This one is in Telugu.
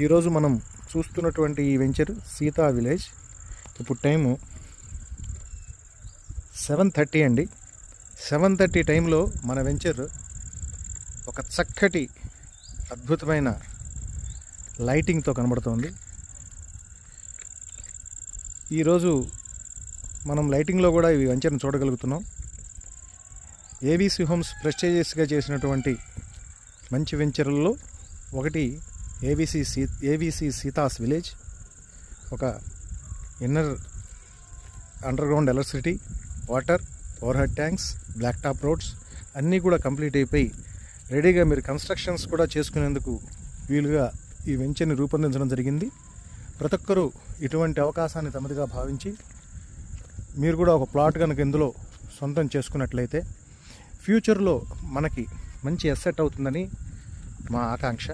ఈరోజు మనం చూస్తున్నటువంటి ఈ వెంచర్ సీతా విలేజ్. ఇప్పుడు టైము 7:30 అండి. 7:30 టైంలో మన వెంచర్ ఒక చక్కటి అద్భుతమైన లైటింగ్తో కనబడుతోంది. ఈరోజు మనం లైటింగ్లో కూడా ఈ వెంచర్ని చూడగలుగుతున్నాం. ఏబీసీ హోమ్స్ ప్రెస్టీజియస్గా చేసినటువంటి మంచి వెంచర్లలో ఒకటి ఏబీసీ సీతాస్ విలేజ్. ఒక inner underground electricity, water, overhead tanks, black top roads అన్నీ కూడా కంప్లీట్ అయిపోయి రెడీగా మీరు కన్స్ట్రక్షన్స్ కూడా చేసుకునేందుకు వీలుగా ఈ వెంచర్ని రూపొందించడం జరిగింది. ప్రతి ఒక్కరూ ఇటువంటి అవకాశాన్ని తమదిగా భావించి మీరు కూడా ఒక ప్లాట్ కనుక ఇందులో సొంతం చేసుకున్నట్లయితే ఫ్యూచర్లో మనకి మంచి అసెట్ అవుతుందని మా ఆకాంక్ష.